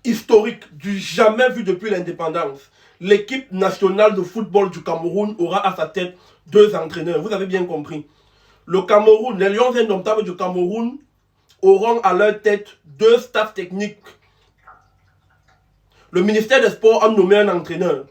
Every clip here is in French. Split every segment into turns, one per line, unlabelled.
historique du jamais vu depuis l'indépendance. L'équipe nationale de football du Cameroun aura à sa tête 2 entraîneurs. Vous avez bien compris. Le Cameroun, les Lions indomptables du Cameroun auront à leur tête 2 staffs techniques. Le ministère des Sports a nommé un entraîneur.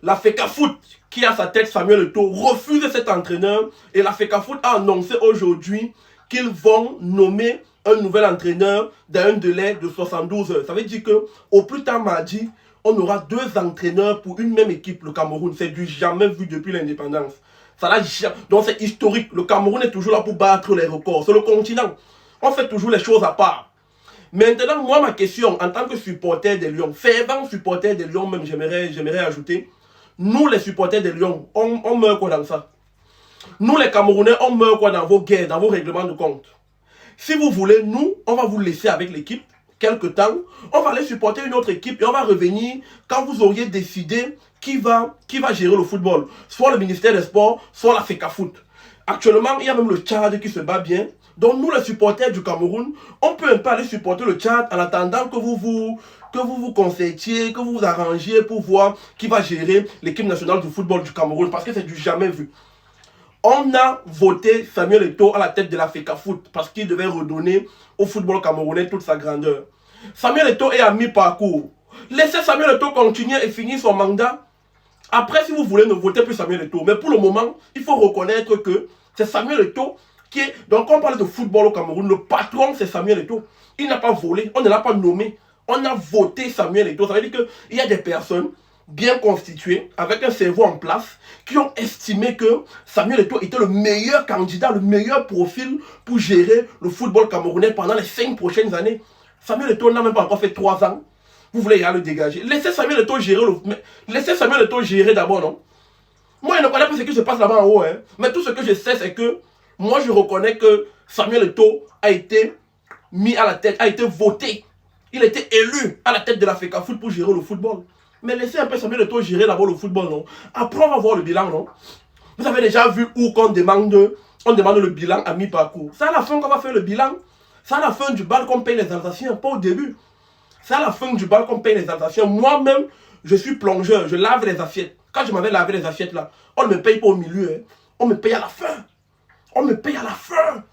La FECAFOOT, qui a à sa tête Samuel Eto'o, refuse cet entraîneur. Et la FECAFOOT a annoncé aujourd'hui qu'ils vont nommer un nouvel entraîneur dans un délai de 72 heures. Ça veut dire qu'au plus tard mardi, on aura 2 entraîneurs pour une même équipe, le Cameroun. C'est du jamais vu depuis l'indépendance. Donc c'est historique. Le Cameroun est toujours là pour battre les records. C'est le continent. On fait toujours les choses à part. Maintenant, moi, ma question, en tant que supporter des Lions, fervent supporter des Lions même, j'aimerais ajouter, nous les supporters des Lions, on meurt quoi dans ça? Nous les Camerounais, on meurt quoi dans vos guerres, dans vos règlements de compte? Si vous voulez, nous, on va vous laisser avec l'équipe, quelque temps, on va aller supporter une autre équipe et on va revenir quand vous auriez décidé qui va gérer le football. Soit le ministère des Sports, soit la FECAFOOT. Actuellement, il y a même le Tchad qui se bat bien. Donc nous, les supporters du Cameroun, on peut un peu aller supporter le Tchad en attendant que vous vous concertiez, que vous vous arrangiez pour voir qui va gérer l'équipe nationale du football du Cameroun, parce que c'est du jamais vu. On a voté Samuel Eto'o à la tête de la FECAFOOT parce qu'il devait redonner au football camerounais toute sa grandeur. Samuel Eto'o est à mi-parcours. Laissez Samuel Eto'o continuer et finir son mandat. Après, si vous voulez, ne votez plus Samuel Eto'o. Mais pour le moment, il faut reconnaître que c'est Samuel Eto'o qui est... Donc, quand on parle de football au Cameroun, le patron, c'est Samuel Eto'o. Il n'a pas volé, on ne l'a pas nommé. On a voté Samuel Eto'o. Ça veut dire qu'il y a des personnes bien constituées, avec un cerveau en place, qui ont estimé que Samuel Eto'o était le meilleur candidat, le meilleur profil pour gérer le football camerounais pendant les 5 prochaines années. Samuel Eto'o n'a même pas encore fait 3 ans. Vous voulez y aller le dégager. Laissez Samuel Eto'o gérer Laissez Samuel Eto'o gérer d'abord, non? Moi, je ne connais pas ce qui se passe là-bas en haut, hein. Mais tout ce que je sais, c'est que moi, je reconnais que Samuel Eto'o a été mis à la tête, a été voté. Il a été élu à la tête de la FECAFOOT pour gérer le football. Mais laissez un peu Samuel Eto'o gérer d'abord le football, non? Après, on va voir le bilan, non? Vous avez déjà vu où qu'on demande le bilan à mi-parcours. C'est à la fin qu'on va faire le bilan. C'est à la fin du bal qu'on paye les Alsaciens, pas au début. C'est à la fin du bal qu'on paye les Alsaciens. Moi-même, je suis plongeur, je lave les assiettes. Quand je m'avais lavé les assiettes là, on ne me paye pas au milieu, hein. On me paye à la fin. On me paye à la fin.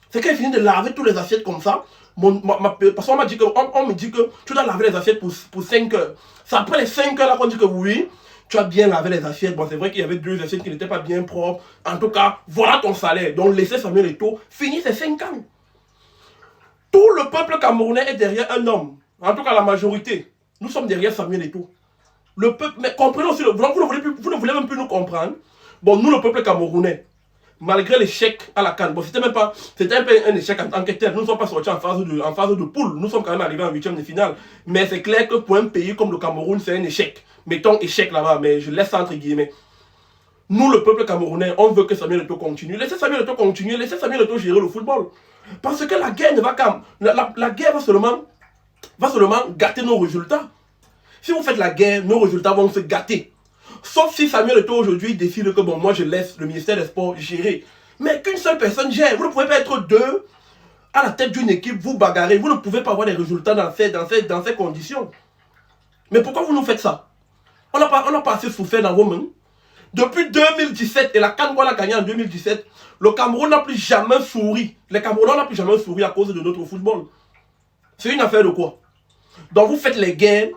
C'est quand j'ai fini de laver toutes les assiettes comme ça, parce qu'on m'a dit on me dit que tu dois laver les assiettes pour 5 heures. C'est après les 5 heures là qu'on dit que oui, tu as bien lavé les assiettes. Bon, c'est vrai qu'il y avait 2 assiettes qui n'étaient pas bien propres. En tout cas, voilà ton salaire. Donc laissez Samuel Eto'o finir ses 5 ans. Tout le peuple camerounais est derrière un homme. En tout cas, la majorité. Nous sommes derrière Samuel Eto'o. Le peuple, mais comprenez aussi, vous ne voulez même plus nous comprendre. Bon, nous, le peuple camerounais, malgré l'échec à la CAN, bon, c'était un peu un échec en tant que tel. Nous ne sommes pas sortis en phase de poule. Nous sommes quand même arrivés en 8e de finale. Mais c'est clair que pour un pays comme le Cameroun, c'est un échec. Mettons échec là-bas, mais je laisse ça entre guillemets. Nous, le peuple camerounais, on veut que Samuel Eto'o continue. Laissez Samuel Eto'o continuer, laissez Samuel Eto'o gérer le football. Parce que la guerre ne va quand la guerre va seulement gâter nos résultats. Si vous faites la guerre, nos résultats vont se gâter. Sauf si Samuel Eto'o aujourd'hui décide que bon, moi je laisse le ministère des Sports gérer. Mais qu'une seule personne gère. Vous ne pouvez pas être 2 à la tête d'une équipe, vous bagarrez. Vous ne pouvez pas avoir des résultats dans ces conditions. Mais pourquoi vous nous faites ça? On n'a pas assez souffert dans vos mains. Depuis 2017, et la CAN qu'on a gagné en 2017, le Cameroun n'a plus jamais souri. Les Camerounais n'ont plus jamais souri à cause de notre football. C'est une affaire de quoi? Donc vous faites les guerres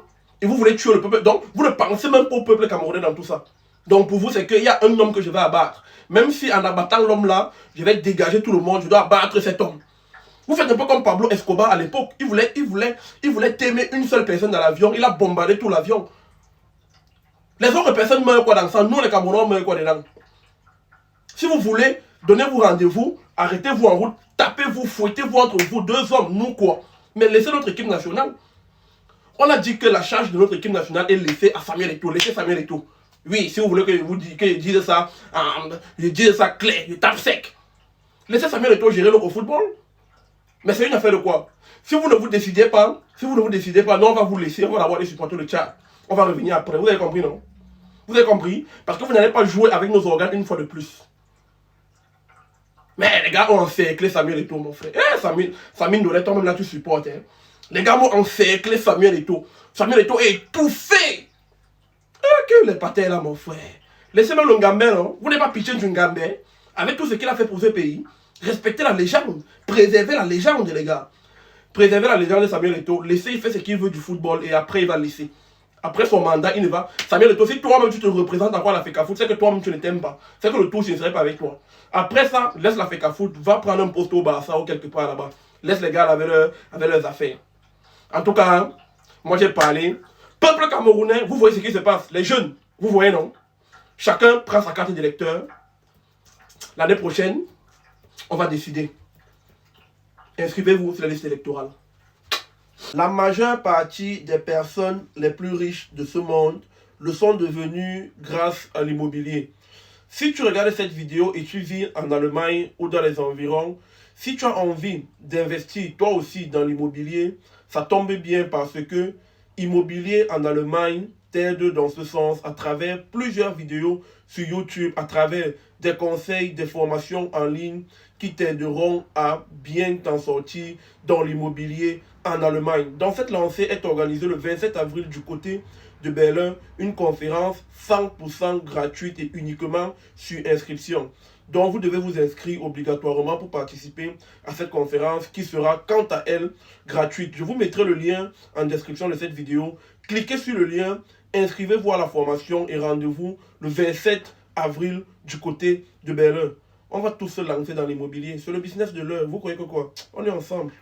et vous voulez tuer le peuple. Donc vous ne pensez même pas au peuple camerounais dans tout ça. Donc pour vous, c'est qu'il y a un homme que je vais abattre. Même si en abattant l'homme là, je vais dégager tout le monde, je dois abattre cet homme. Vous faites un peu comme Pablo Escobar à l'époque. Il voulait t'aimer une seule personne dans l'avion. Il a bombardé tout l'avion. Les autres personnes meurent quoi dans ça? Nous les Camerounais meurent quoi dedans? Si vous voulez, donnez-vous rendez-vous, arrêtez-vous en route, tapez-vous, fouettez-vous entre vous, 2 hommes, nous quoi. Mais laissez notre équipe nationale. On a dit que la charge de notre équipe nationale est laissée à Samuel Eto'o. Laissez Samuel Eto'o. Oui, si vous voulez que je dise ça clair, je tape sec. Laissez Samuel Eto'o gérer le football. Mais c'est une affaire de quoi? Si vous ne vous décidez pas, non, on va vous laisser, on va avoir des supporters de Tchad. On va revenir après. Vous avez compris, non? Vous avez compris? Parce que vous n'allez pas jouer avec nos organes une fois de plus. Mais les gars ont encerclé Samuel Eto'o, mon frère. Eh, Samuel Nollet, toi-même là, tu supportes. Hein. Les gars m'ont encerclé Samuel Eto'o. Samuel Eto'o est étouffé. Que les patins là, mon frère. Laissez-moi le Ngambé, non? Vous n'avez pas pitié du Ngambé. Avec tout ce qu'il a fait pour ce pays. Respectez la légende. Préservez la légende, les gars. Préservez la légende de Samuel Eto'o. Laissez, il fait ce qu'il veut du football et après, il va laisser. Après son mandat, il ne va. Samuel Eto'o, si toi-même tu te représentes encore à la FECAFOOT, c'est que toi-même tu ne t'aimes pas. C'est que le tour ne serait pas avec toi. Après ça, laisse la FECAFOOT, va prendre un poste au Barça ou quelque part là-bas. Laisse les gars avec leurs affaires. En tout cas, hein, moi j'ai parlé. Peuple camerounais, vous voyez ce qui se passe. Les jeunes, vous voyez non? Chacun prend sa carte d'électeur. L'année prochaine, on va décider. Inscrivez-vous sur la liste électorale. La majeure partie des personnes les plus riches de ce monde le sont devenues grâce à l'immobilier. Si tu regardes cette vidéo et tu vis en Allemagne ou dans les environs, si tu as envie d'investir toi aussi dans l'immobilier, ça tombe bien parce que Immobilier en Allemagne t'aide dans ce sens à travers plusieurs vidéos sur YouTube, à travers des conseils, des formations en ligne qui t'aideront à bien t'en sortir dans l'immobilier en Allemagne. Dans cette lancée est organisée le 27 avril du côté de Berlin une conférence 100% gratuite et uniquement sur inscription. Donc vous devez vous inscrire obligatoirement pour participer à cette conférence qui sera quant à elle gratuite. Je vous mettrai le lien en description de cette vidéo. Cliquez sur le lien, inscrivez-vous à la formation et rendez-vous le 27 avril du côté de Berlin. On va tous se lancer dans l'immobilier. C'est le business de l'heure. Vous croyez que quoi? On est ensemble.